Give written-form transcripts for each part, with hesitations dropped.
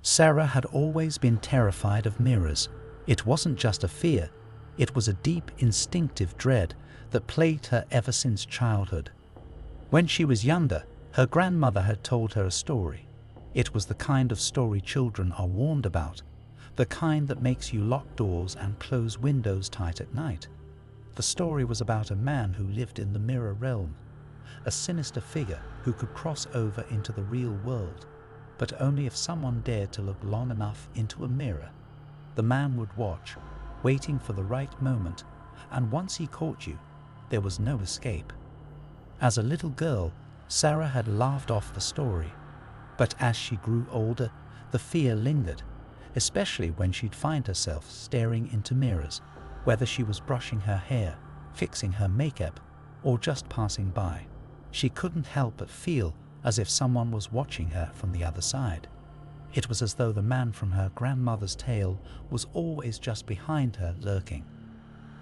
Sarah had always been terrified of mirrors. It wasn't just a fear, it was a deep instinctive dread that plagued her ever since childhood. When she was younger, her grandmother had told her a story. It was the kind of story children are warned about, the kind that makes you lock doors and close windows tight at night. The story was about a man who lived in the mirror realm, a sinister figure who could cross over into the real world, but only if someone dared to look long enough into a mirror. The man would watch, waiting for the right moment, and once he caught you, there was no escape. As a little girl, Sarah had laughed off the story, but as she grew older, the fear lingered, especially when she'd find herself staring into mirrors, whether she was brushing her hair, fixing her makeup, or just passing by. She couldn't help but feel as if someone was watching her from the other side. It was as though the man from her grandmother's tale was always just behind her, lurking.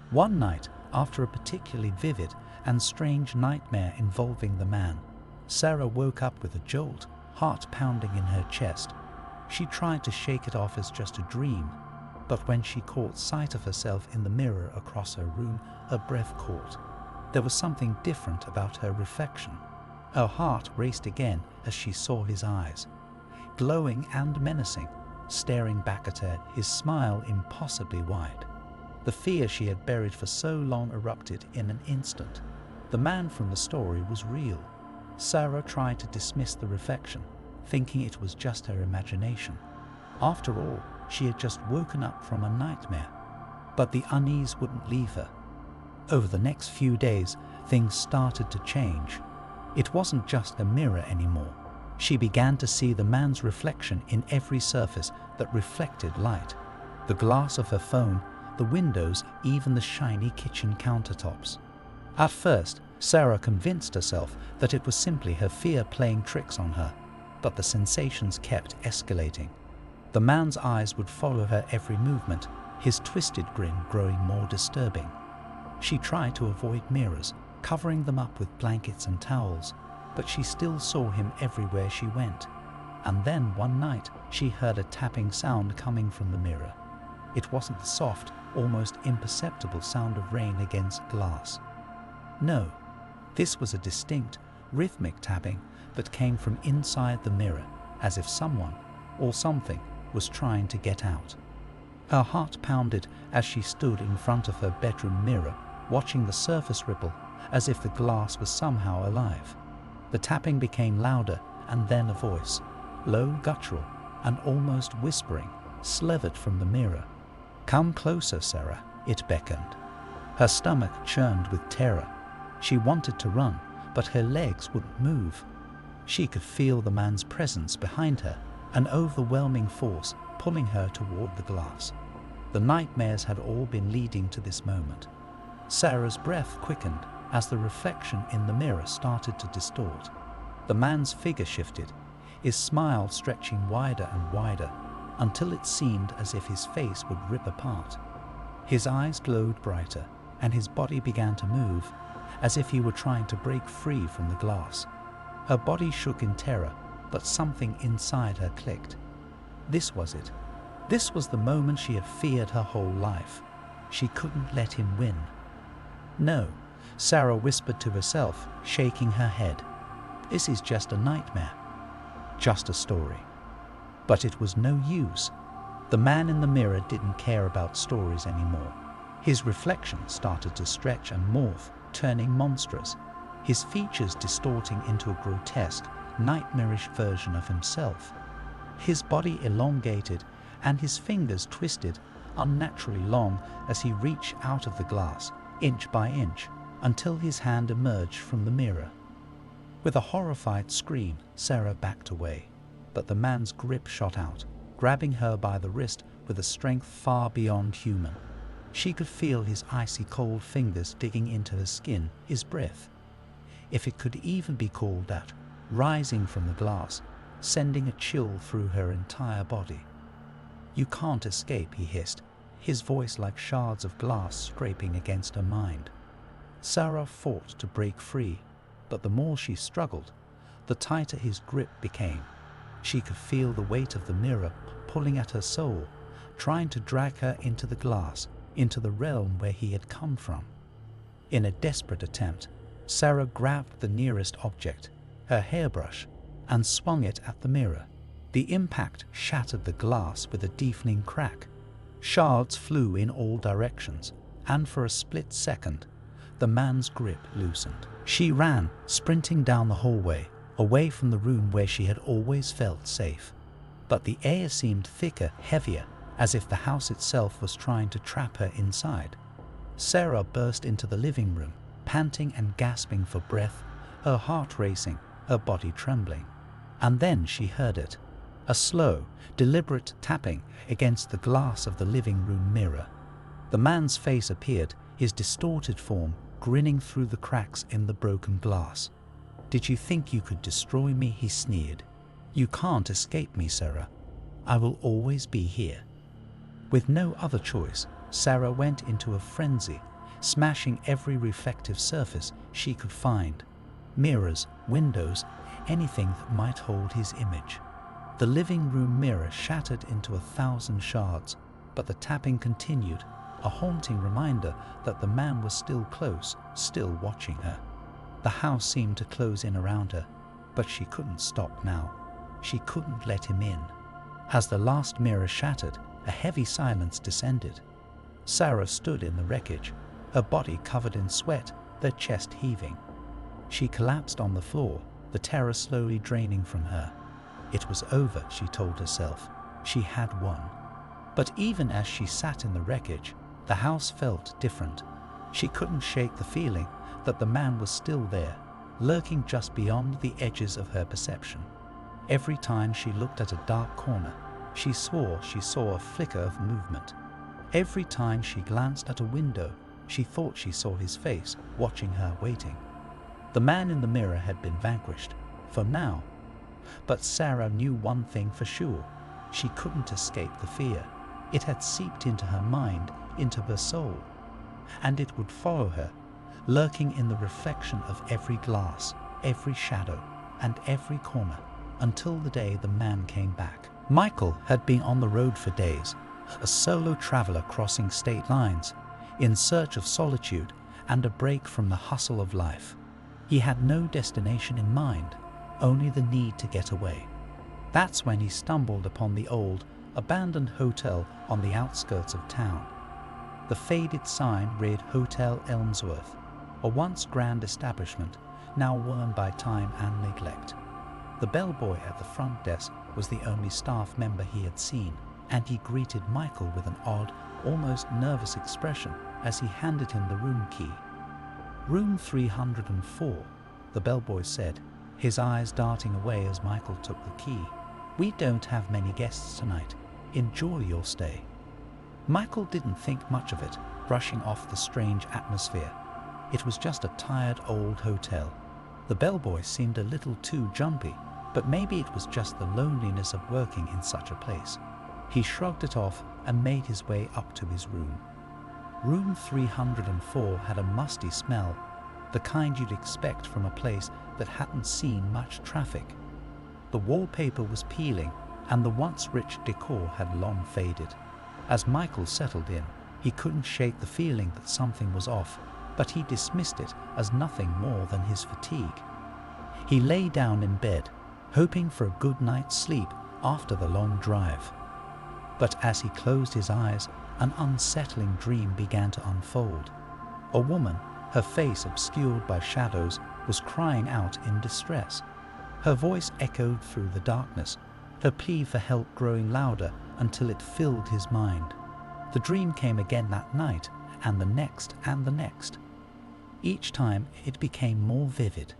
One night, after a particularly vivid and strange nightmare involving the man, Sarah woke up with a jolt, heart pounding in her chest. She tried to shake it off as just a dream, but when she caught sight of herself in the mirror across her room, her breath caught. There was something different about her reflection. Her heart raced again as she saw his eyes, glowing and menacing, staring back at her, his smile impossibly wide. The fear she had buried for so long erupted in an instant. The man from the story was real. Sarah tried to dismiss the reflection, thinking it was just her imagination. After all, she had just woken up from a nightmare. But the unease wouldn't leave her. Over the next few days, things started to change. It wasn't just a mirror anymore. She began to see the man's reflection in every surface that reflected light. The glass of her phone, the windows, even the shiny kitchen countertops. At first, Sarah convinced herself that it was simply her fear playing tricks on her, but the sensations kept escalating. The man's eyes would follow her every movement, his twisted grin growing more disturbing. She tried to avoid mirrors, covering them up with blankets and towels, but she still saw him everywhere she went. And then one night, she heard a tapping sound coming from the mirror. It wasn't the soft, almost imperceptible sound of rain against glass. No, this was a distinct, rhythmic tapping that came from inside the mirror, as if someone or something was trying to get out. Her heart pounded as she stood in front of her bedroom mirror, watching the surface ripple as if the glass was somehow alive. The tapping became louder, and then a voice, low, guttural, and almost whispering, slithered from the mirror. "Come closer, Sarah," it beckoned. Her stomach churned with terror. She wanted to run, but her legs wouldn't move. She could feel the man's presence behind her, an overwhelming force pulling her toward the glass. The nightmares had all been leading to this moment. Sarah's breath quickened as the reflection in the mirror started to distort. The man's figure shifted, his smile stretching wider and wider, until it seemed as if his face would rip apart. His eyes glowed brighter, and his body began to move, as if he were trying to break free from the glass. Her body shook in terror, but something inside her clicked. This was it. This was the moment she had feared her whole life. She couldn't let him win. "No," Sarah whispered to herself, shaking her head. "This is just a nightmare. Just a story." But it was no use. The man in the mirror didn't care about stories anymore. His reflection started to stretch and morph, turning monstrous, his features distorting into a grotesque, nightmarish version of himself. His body elongated and his fingers twisted unnaturally long as he reached out of the glass, inch by inch, until his hand emerged from the mirror. With a horrified scream, Sarah backed away, but the man's grip shot out, grabbing her by the wrist with a strength far beyond human. She could feel his icy cold fingers digging into her skin, his breath, if it could even be called that, rising from the glass, sending a chill through her entire body. "You can't escape," he hissed, his voice like shards of glass scraping against her mind. Sarah fought to break free, but the more she struggled, the tighter his grip became. She could feel the weight of the mirror pulling at her soul, trying to drag her into the glass, into the realm where he had come from. In a desperate attempt, Sarah grabbed the nearest object, her hairbrush, and swung it at the mirror. The impact shattered the glass with a deafening crack. Shards flew in all directions, and for a split second, the man's grip loosened. She ran, sprinting down the hallway, away from the room where she had always felt safe. But the air seemed thicker, heavier, as if the house itself was trying to trap her inside. Sarah burst into the living room, panting and gasping for breath, her heart racing, her body trembling. And then she heard it, a slow, deliberate tapping against the glass of the living room mirror. The man's face appeared, his distorted form grinning through the cracks in the broken glass. "Did you think you could destroy me?" he sneered. "You can't escape me, Sarah. I will always be here." With no other choice, Sarah went into a frenzy, smashing every reflective surface she could find. Mirrors, windows, anything that might hold his image. The living room mirror shattered into 1,000 shards, but the tapping continued, a haunting reminder that the man was still close, still watching her. The house seemed to close in around her, but she couldn't stop now. She couldn't let him in. As the last mirror shattered, a heavy silence descended. Sarah stood in the wreckage, her body covered in sweat, her chest heaving. She collapsed on the floor, the terror slowly draining from her. It was over, she told herself. She had won. But even as she sat in the wreckage, the house felt different. She couldn't shake the feeling that the man was still there, lurking just beyond the edges of her perception. Every time she looked at a dark corner, she saw a flicker of movement. Every time she glanced at a window, she thought she saw his face, watching her, waiting. The man in the mirror had been vanquished, for now. But Sarah knew one thing for sure. She couldn't escape the fear. It had seeped into her mind, into her soul. And it would follow her, lurking in the reflection of every glass, every shadow, and every corner, until the day the man came back. Michael had been on the road for days, a solo traveler crossing state lines, in search of solitude and a break from the hustle of life. He had no destination in mind, only the need to get away. That's when he stumbled upon the old, abandoned hotel on the outskirts of town. The faded sign read Hotel Elmsworth, a once grand establishment, now worn by time and neglect. The bellboy at the front desk was the only staff member he had seen, and he greeted Michael with an odd, almost nervous expression as he handed him the room key. "Room 304, the bellboy said, his eyes darting away as Michael took the key. "We don't have many guests tonight. Enjoy your stay." Michael didn't think much of it, brushing off the strange atmosphere. It was just a tired old hotel. The bellboy seemed a little too jumpy, but maybe it was just the loneliness of working in such a place. He shrugged it off and made his way up to his room. Room 304 had a musty smell, the kind you'd expect from a place that hadn't seen much traffic. The wallpaper was peeling, and the once rich decor had long faded. As Michael settled in, he couldn't shake the feeling that something was off, but he dismissed it as nothing more than his fatigue. He lay down in bed, hoping for a good night's sleep after the long drive. But as he closed his eyes, an unsettling dream began to unfold. A woman, her face obscured by shadows, was crying out in distress. Her voice echoed through the darkness, her plea for help growing louder until it filled his mind. The dream came again that night, and the next and the next. Each time it became more vivid.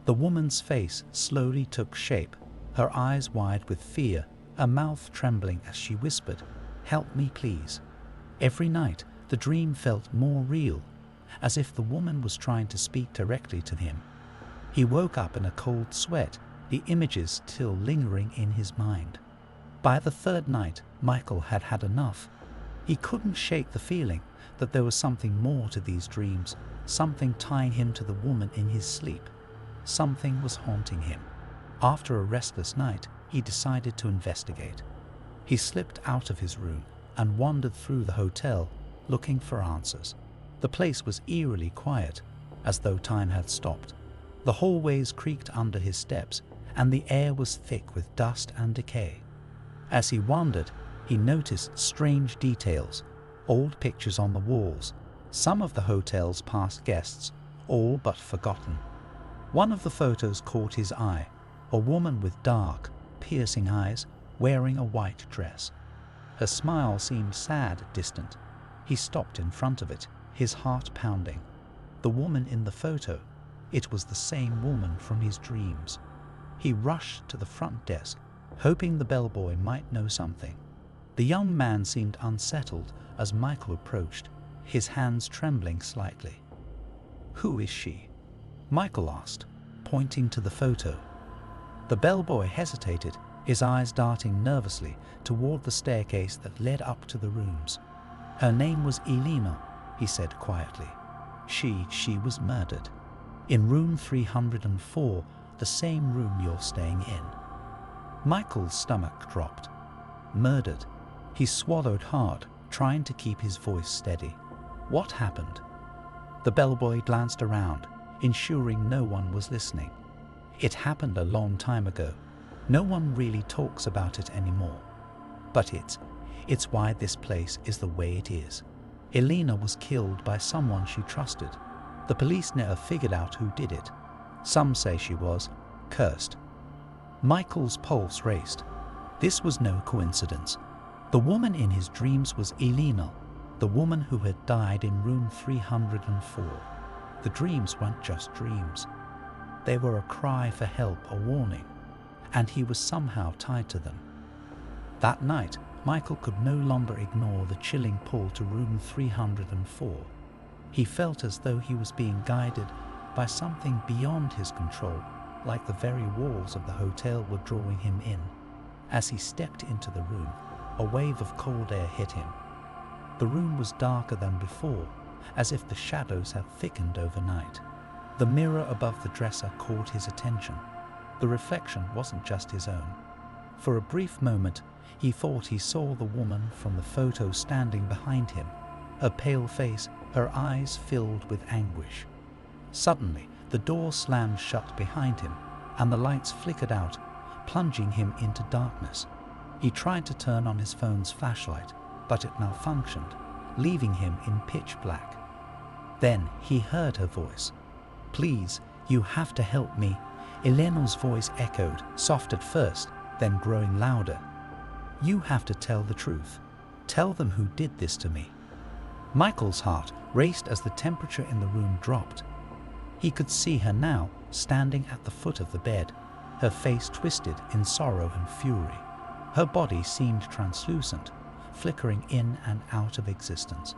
The woman's face slowly took shape, her eyes wide with fear, her mouth trembling as she whispered, "Help me, please." Every night the dream felt more real, as if the woman was trying to speak directly to him. He woke up in a cold sweat, the images still lingering in his mind. By the third night, Michael had had enough. He couldn't shake the feeling that there was something more to these dreams, something tying him to the woman in his sleep. Something was haunting him. After a restless night, he decided to investigate. He slipped out of his room and wandered through the hotel, looking for answers. The place was eerily quiet, as though time had stopped. The hallways creaked under his steps, and the air was thick with dust and decay. As he wandered, he noticed strange details, old pictures on the walls, some of the hotel's past guests, all but forgotten. One of the photos caught his eye, a woman with dark, piercing eyes, wearing a white dress. Her smile seemed sad, distant. He stopped in front of it, his heart pounding. The woman in the photo, it was the same woman from his dreams. He rushed to the front desk, hoping the bellboy might know something. The young man seemed unsettled as Michael approached, his hands trembling slightly. "Who is she?" Michael asked, pointing to the photo. The bellboy hesitated, his eyes darting nervously toward the staircase that led up to the rooms. "Her name was Elena," he said quietly. She was murdered. In room 304, the same room you're staying in." Michael's stomach dropped. Murdered. He swallowed hard, trying to keep his voice steady. What happened? The bellboy glanced around, ensuring no one was listening. It happened a long time ago. No one really talks about it anymore. But it's why this place is the way it is. Elena was killed by someone she trusted. The police never figured out who did it. Some say she was cursed. Michael's pulse raced. This was no coincidence. The woman in his dreams was Elena, the woman who had died in room 304. The dreams weren't just dreams. They were a cry for help, a warning, and he was somehow tied to them. That night, Michael could no longer ignore the chilling pull to room 304. He felt as though he was being guided by something beyond his control, like the very walls of the hotel were drawing him in. As he stepped into the room, a wave of cold air hit him. The room was darker than before, as if the shadows had thickened overnight. The mirror above the dresser caught his attention. The reflection wasn't just his own. For a brief moment, he thought he saw the woman from the photo standing behind him, her pale face, her eyes filled with anguish. Suddenly, the door slammed shut behind him, and the lights flickered out, plunging him into darkness. He tried to turn on his phone's flashlight, but it malfunctioned, leaving him in pitch black. Then he heard her voice. "Please, you have to help me." Elena's voice echoed, soft at first, then growing louder. "You have to tell the truth. Tell them who did this to me." Michael's heart raced as the temperature in the room dropped. He could see her now, standing at the foot of the bed, her face twisted in sorrow and fury. Her body seemed translucent, flickering in and out of existence.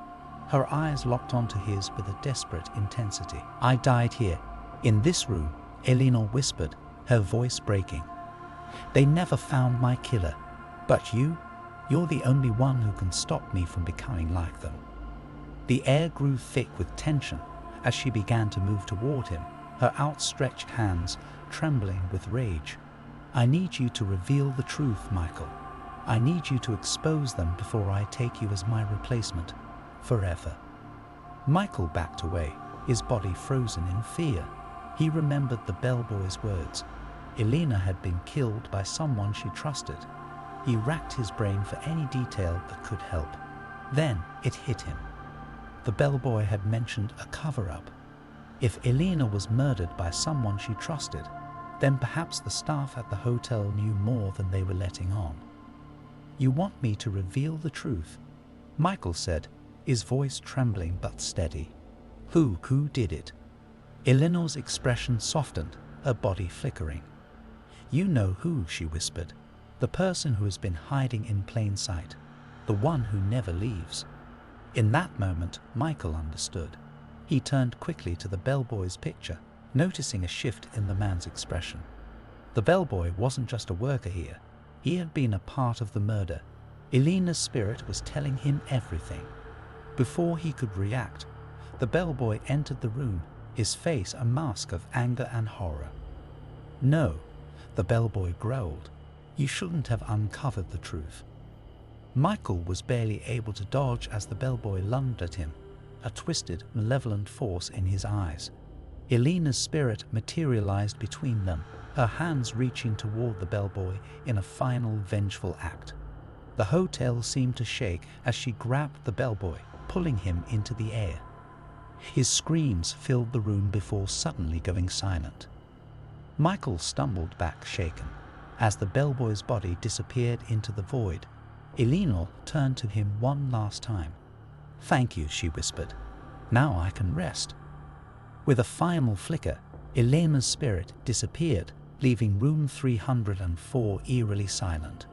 Her eyes locked onto his with a desperate intensity. "I died here, in this room," Elena whispered, her voice breaking. "They never found my killer, but you're the only one who can stop me from becoming like them." The air grew thick with tension as she began to move toward him, her outstretched hands trembling with rage. "I need you to reveal the truth, Michael. I need you to expose them before I take you as my replacement, forever." Michael backed away, his body frozen in fear. He remembered the bellboy's words. Elena had been killed by someone she trusted. He racked his brain for any detail that could help. Then it hit him. The bellboy had mentioned a cover-up. If Elena was murdered by someone she trusted, then perhaps the staff at the hotel knew more than they were letting on. "You want me to reveal the truth?" Michael said, his voice trembling but steady. Who did it?" Eleanor's expression softened, her body flickering. "You know who," she whispered. "The person who has been hiding in plain sight. The one who never leaves." In that moment, Michael understood. He turned quickly to the bellboy's picture, noticing a shift in the man's expression. The bellboy wasn't just a worker here. He had been a part of the murder. Elena's spirit was telling him everything. Before he could react, the bellboy entered the room, his face a mask of anger and horror. "No," the bellboy growled. "You shouldn't have uncovered the truth. Michael was barely able to dodge as the bellboy lunged at him, a twisted, malevolent force in his eyes. Elena's spirit materialized between them, her hands reaching toward the bellboy in a final vengeful act. The hotel seemed to shake as she grabbed the bellboy, pulling him into the air. His screams filled the room before suddenly going silent. Michael stumbled back shaken. As the bellboy's body disappeared into the void, Elena turned to him one last time. "Thank you," she whispered. "Now I can rest." With a final flicker, Elena's spirit disappeared, leaving room 304 eerily silent.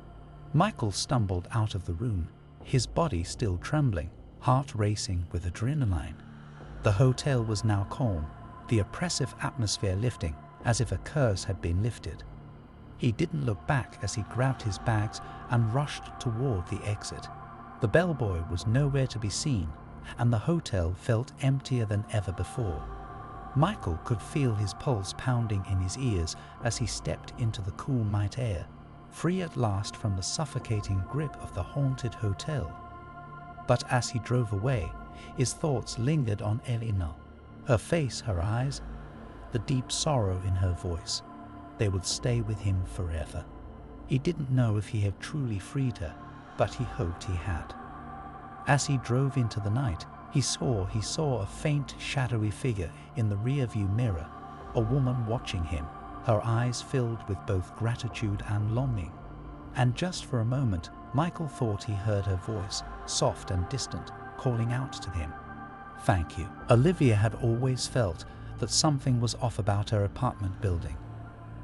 Michael stumbled out of the room, his body still trembling, heart racing with adrenaline. The hotel was now calm, the oppressive atmosphere lifting, as if a curse had been lifted. He didn't look back as he grabbed his bags and rushed toward the exit. The bellboy was nowhere to be seen, and the hotel felt emptier than ever before. Michael could feel his pulse pounding in his ears as he stepped into the cool night air, free at last from the suffocating grip of the haunted hotel. But as he drove away, his thoughts lingered on Elena, her face, her eyes, the deep sorrow in her voice. They would stay with him forever. He didn't know if he had truly freed her, but he hoped he had. As he drove into the night, he saw a faint, shadowy figure in the rear-view mirror, a woman watching him, her eyes filled with both gratitude and longing. And just for a moment, Michael thought he heard her voice, soft and distant, calling out to him. "Thank you." Olivia had always felt that something was off about her apartment building.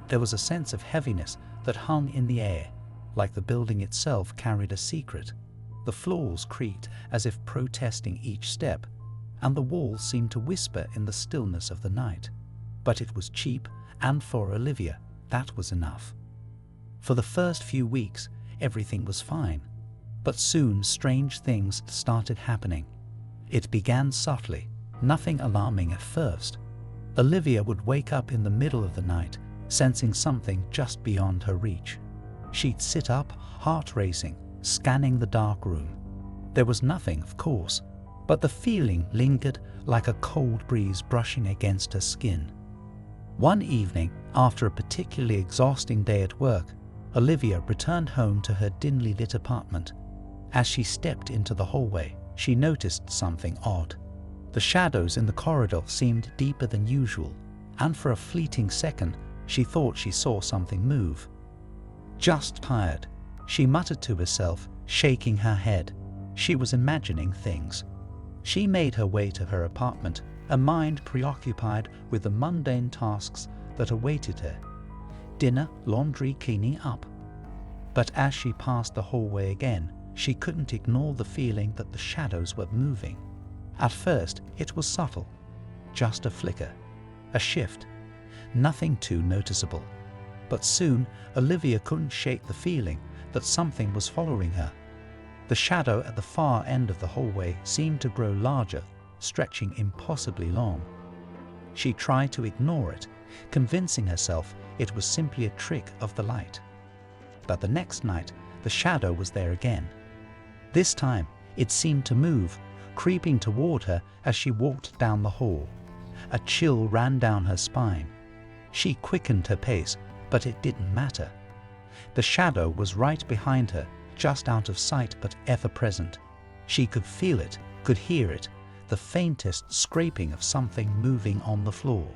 There was a sense of heaviness that hung in the air, like the building itself carried a secret. The floors creaked as if protesting each step, and the walls seemed to whisper in the stillness of the night. But it was cheap, and for Olivia, that was enough. For the first few weeks, everything was fine. But soon strange things started happening. It began subtly, nothing alarming at first. Olivia would wake up in the middle of the night, sensing something just beyond her reach. She'd sit up, heart racing, scanning the dark room. There was nothing, of course, but the feeling lingered like a cold breeze brushing against her skin. One evening, after a particularly exhausting day at work, Olivia returned home to her dimly lit apartment. As she stepped into the hallway, she noticed something odd. The shadows in the corridor seemed deeper than usual, and for a fleeting second, she thought she saw something move. "Just tired," she muttered to herself, shaking her head. She was imagining things. She made her way to her apartment, her mind preoccupied with the mundane tasks that awaited her. Dinner, laundry, cleaning up. But as she passed the hallway again, she couldn't ignore the feeling that the shadows were moving. At first, it was subtle, just a flicker, a shift, nothing too noticeable. But soon, Olivia couldn't shake the feeling that something was following her. The shadow at the far end of the hallway seemed to grow larger, stretching impossibly long. She tried to ignore it, convincing herself it was simply a trick of the light. But the next night, the shadow was there again. This time, it seemed to move, creeping toward her as she walked down the hall. A chill ran down her spine. She quickened her pace, but it didn't matter. The shadow was right behind her, just out of sight but ever present. She could feel it, could hear it, the faintest scraping of something moving on the floor.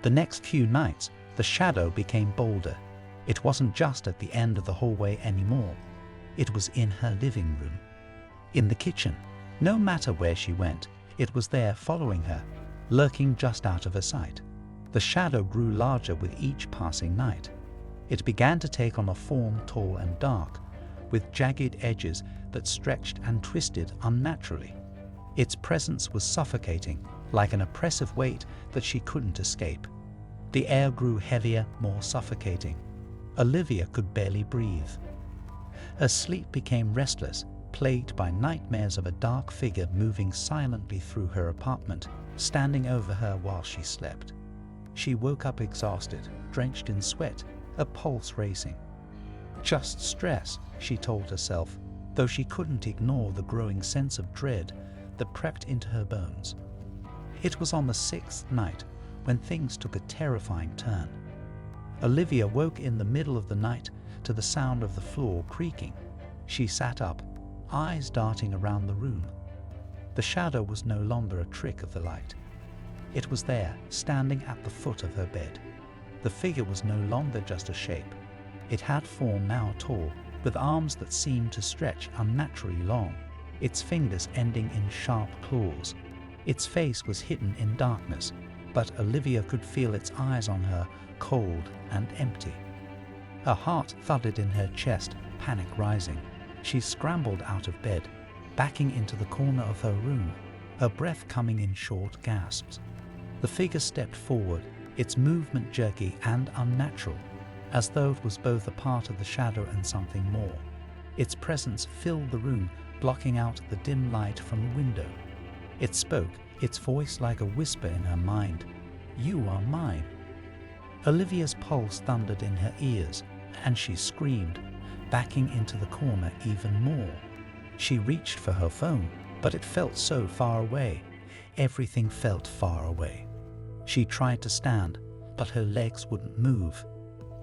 The next few nights, the shadow became bolder. It wasn't just at the end of the hallway anymore. It was in her living room, in the kitchen. No matter where she went, it was there following her, lurking just out of her sight. The shadow grew larger with each passing night. It began to take on a form tall and dark, with jagged edges that stretched and twisted unnaturally. Its presence was suffocating, like an oppressive weight that she couldn't escape. The air grew heavier, more suffocating. Olivia could barely breathe. Her sleep became restless, plagued by nightmares of a dark figure moving silently through her apartment, standing over her while she slept. She woke up exhausted, drenched in sweat, her pulse racing. "Just stress," she told herself, though she couldn't ignore the growing sense of dread that crept into her bones. It was on the 6th night when things took a terrifying turn. Olivia woke in the middle of the night to the sound of the floor creaking. She sat up, eyes darting around the room. The shadow was no longer a trick of the light. It was there, standing at the foot of her bed. The figure was no longer just a shape. It had form now tall, with arms that seemed to stretch unnaturally long, its fingers ending in sharp claws. Its face was hidden in darkness, but Olivia could feel its eyes on her, cold and empty. Her heart thudded in her chest, panic rising. She scrambled out of bed, backing into the corner of her room, her breath coming in short gasps. The figure stepped forward, its movement jerky and unnatural, as though it was both a part of the shadow and something more. Its presence filled the room, blocking out the dim light from the window. It spoke, its voice like a whisper in her mind. "You are mine." Olivia's pulse thundered in her ears, and she screamed, backing into the corner even more. She reached for her phone, but it felt so far away. Everything felt far away. She tried to stand, but her legs wouldn't move.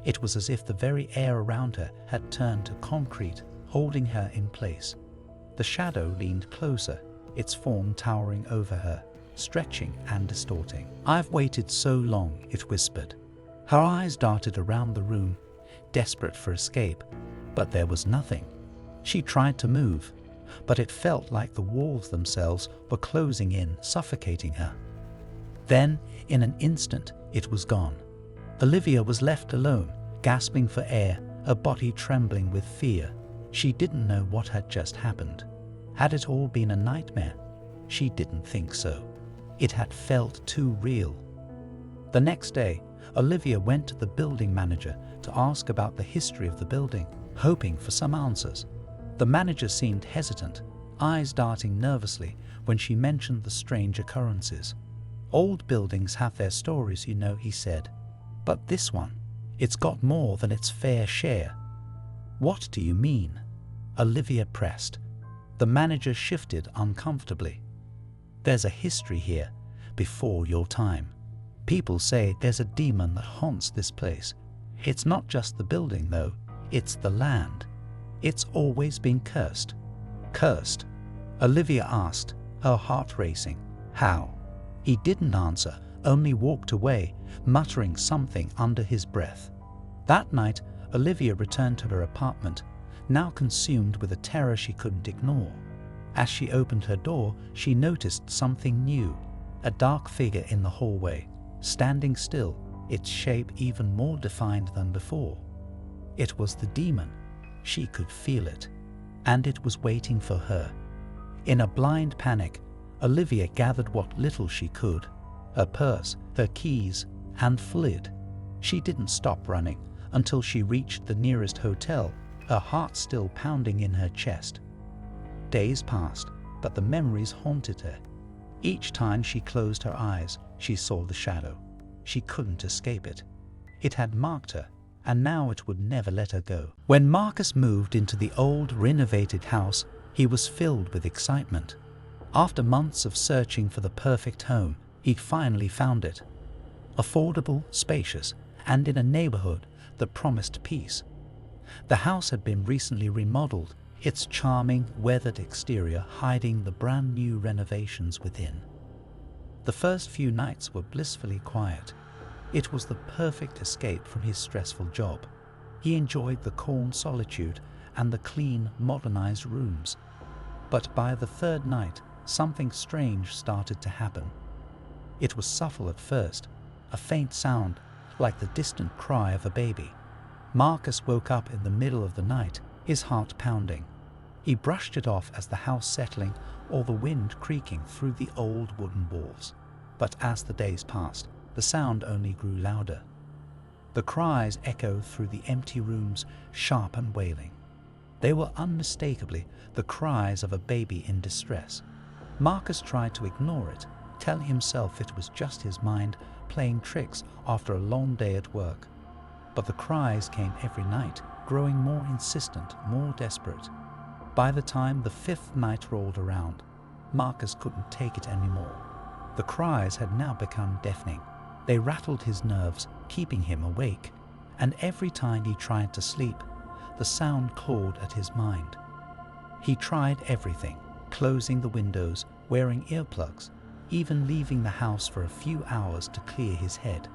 It was as if the very air around her had turned to concrete, holding her in place. The shadow leaned closer, its form towering over her, stretching and distorting. "I've waited so long," it whispered. Her eyes darted around the room, desperate for escape, but there was nothing. She tried to move, but it felt like the walls themselves were closing in, suffocating her. Then, in an instant, it was gone. Olivia was left alone, gasping for air, her body trembling with fear. She didn't know what had just happened. Had it all been a nightmare? She didn't think so. It had felt too real. The next day, Olivia went to the building manager to ask about the history of the building, hoping for some answers. The manager seemed hesitant, eyes darting nervously when she mentioned the strange occurrences. "Old buildings have their stories, you know," he said. "But this one, it's got more than its fair share." "What do you mean?" Olivia pressed. The manager shifted uncomfortably. "There's a history here, before your time. People say there's a demon that haunts this place. It's not just the building, though. It's the land. It's always been cursed." "Cursed?" Olivia asked, her heart racing. "How?" He didn't answer, only walked away, muttering something under his breath. That night, Olivia returned to her apartment, now consumed with a terror she couldn't ignore. As she opened her door, she noticed something new, a dark figure in the hallway, standing still, its shape even more defined than before. It was the demon. She could feel it, and it was waiting for her. In a blind panic, Olivia gathered what little she could, her purse, her keys, and fled. She didn't stop running until she reached the nearest hotel, her heart still pounding in her chest. Days passed, but the memories haunted her. Each time she closed her eyes, she saw the shadow. She couldn't escape it. It had marked her, and now it would never let her go. When Marcus moved into the old, renovated house, he was filled with excitement. After months of searching for the perfect home, he'd finally found it. Affordable, spacious, and in a neighborhood that promised peace. The house had been recently remodeled, its charming, weathered exterior hiding the brand new renovations within. The first few nights were blissfully quiet. It was the perfect escape from his stressful job. He enjoyed the calm solitude and the clean, modernized rooms. But by the third night, something strange started to happen. It was subtle at first, a faint sound, like the distant cry of a baby. Marcus woke up in the middle of the night, his heart pounding. He brushed it off as the house settling or the wind creaking through the old wooden walls. But as the days passed, the sound only grew louder. The cries echoed through the empty rooms, sharp and wailing. They were unmistakably the cries of a baby in distress. Marcus tried to ignore it, telling himself it was just his mind playing tricks after a long day at work. But the cries came every night, growing more insistent, more desperate. By the time the fifth night rolled around, Marcus couldn't take it anymore. The cries had now become deafening. They rattled his nerves, keeping him awake, and every time he tried to sleep, the sound clawed at his mind. He tried everything, closing the windows, wearing earplugs, even leaving the house for a few hours to clear his head.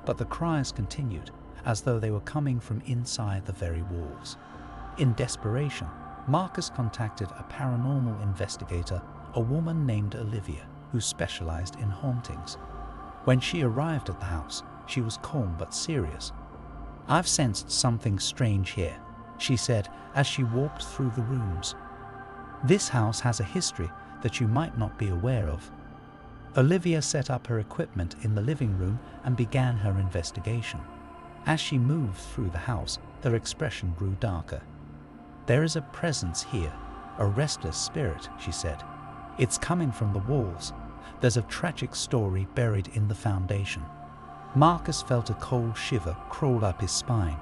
But the cries continued, as though they were coming from inside the very walls. In desperation, Marcus contacted a paranormal investigator, a woman named Olivia, who specialized in hauntings. When she arrived at the house, she was calm but serious. "I've sensed something strange here," she said as she walked through the rooms. "This house has a history that you might not be aware of." Olivia set up her equipment in the living room and began her investigation. As she moved through the house, her expression grew darker. "There is a presence here, a restless spirit," she said. "It's coming from the walls. There's a tragic story buried in the foundation." Marcus felt a cold shiver crawl up his spine.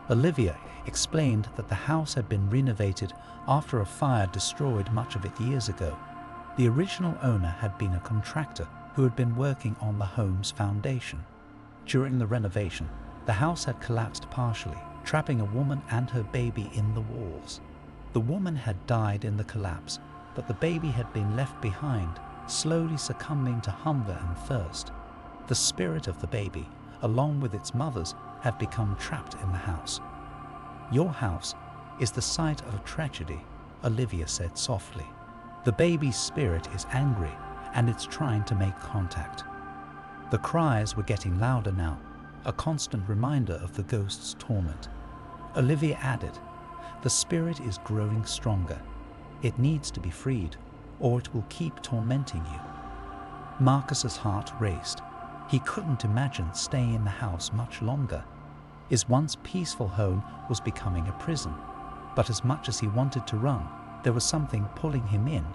Olivia explained that the house had been renovated after a fire destroyed much of it years ago. The original owner had been a contractor who had been working on the home's foundation. During the renovation, the house had collapsed partially, trapping a woman and her baby in the walls. The woman had died in the collapse, but the baby had been left behind, slowly succumbing to hunger and thirst. The spirit of the baby, along with its mothers, had become trapped in the house. "Your house is the site of a tragedy," Olivia said softly. "The baby's spirit is angry and it's trying to make contact." The cries were getting louder now, a constant reminder of the ghost's torment. Olivia added, "The spirit is growing stronger. It needs to be freed, or it will keep tormenting you." Marcus's heart raced. He couldn't imagine staying in the house much longer. His once peaceful home was becoming a prison, but as much as he wanted to run, there was something pulling him in.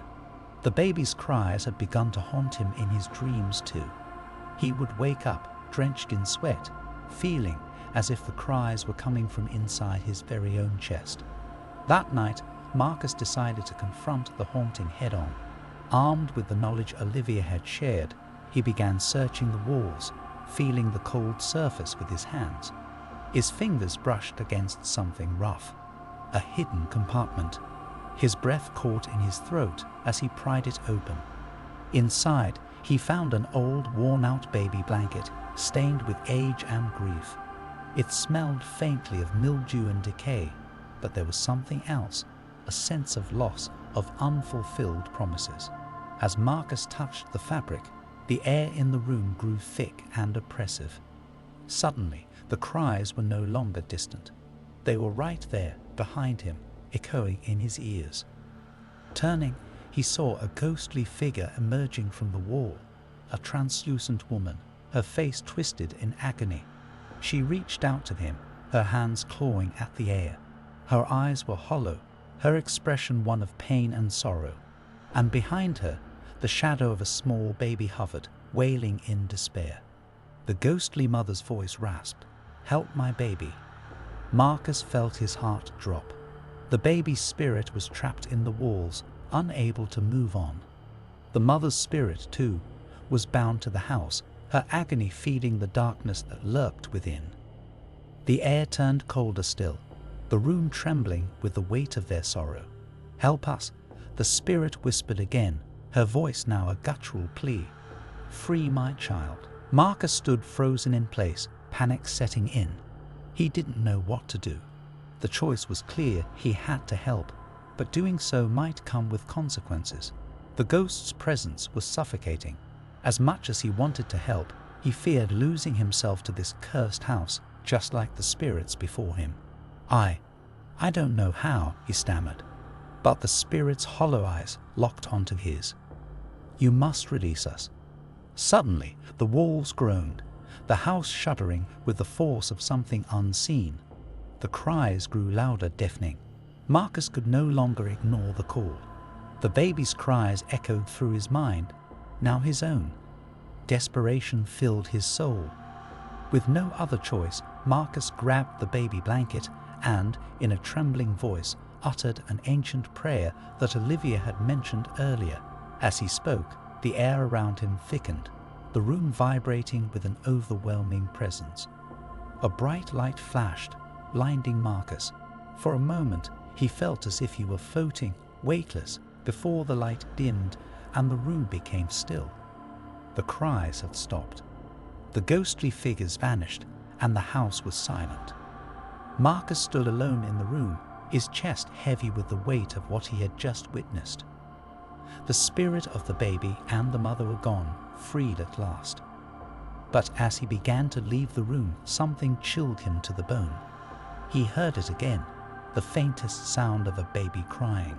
The baby's cries had begun to haunt him in his dreams too. He would wake up drenched in sweat, feeling as if the cries were coming from inside his very own chest. That night, Marcus decided to confront the haunting head-on. Armed with the knowledge Olivia had shared, he began searching the walls, feeling the cold surface with his hands. His fingers brushed against something rough, a hidden compartment. His breath caught in his throat as he pried it open. Inside, he found an old, worn-out baby blanket, stained with age and grief. It smelled faintly of mildew and decay, but there was something else, a sense of loss, of unfulfilled promises. As Marcus touched the fabric, the air in the room grew thick and oppressive. Suddenly, the cries were no longer distant. They were right there, behind him, echoing in his ears. Turning, he saw a ghostly figure emerging from the wall, a translucent woman, her face twisted in agony. She reached out to him, her hands clawing at the air. Her eyes were hollow, her expression one of pain and sorrow. And behind her, the shadow of a small baby hovered, wailing in despair. The ghostly mother's voice rasped, "Help my baby." Marcus felt his heart drop. The baby's spirit was trapped in the walls, unable to move on. The mother's spirit, too, was bound to the house, her agony feeding the darkness that lurked within. The air turned colder still, the room trembling with the weight of their sorrow. "Help us," the spirit whispered again, her voice now a guttural plea. "Free my child." Marcus stood frozen in place, panic setting in. He didn't know what to do. The choice was clear, he had to help, but doing so might come with consequences. The ghost's presence was suffocating. As much as he wanted to help, he feared losing himself to this cursed house, just like the spirits before him. I don't know how," he stammered, but the spirit's hollow eyes locked onto his. "You must release us." Suddenly, the walls groaned, the house shuddering with the force of something unseen. The cries grew louder, deafening. Marcus could no longer ignore the call. The baby's cries echoed through his mind, now his own. Desperation filled his soul. With no other choice, Marcus grabbed the baby blanket and, in a trembling voice, uttered an ancient prayer that Olivia had mentioned earlier. As he spoke, the air around him thickened, the room vibrating with an overwhelming presence. A bright light flashed, blinding Marcus. For a moment, he felt as if he were floating, weightless, before the light dimmed and the room became still. The cries had stopped. The ghostly figures vanished, and the house was silent. Marcus stood alone in the room, his chest heavy with the weight of what he had just witnessed. The spirit of the baby and the mother were gone, freed at last. But as he began to leave the room, something chilled him to the bone. He heard it again, the faintest sound of a baby crying.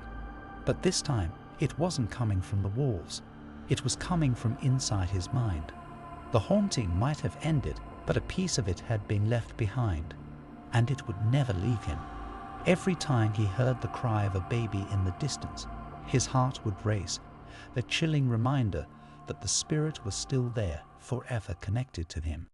But this time, it wasn't coming from the walls. It was coming from inside his mind. The haunting might have ended, but a piece of it had been left behind, and it would never leave him. Every time he heard the cry of a baby in the distance, his heart would race, the chilling reminder that the spirit was still there, forever connected to him.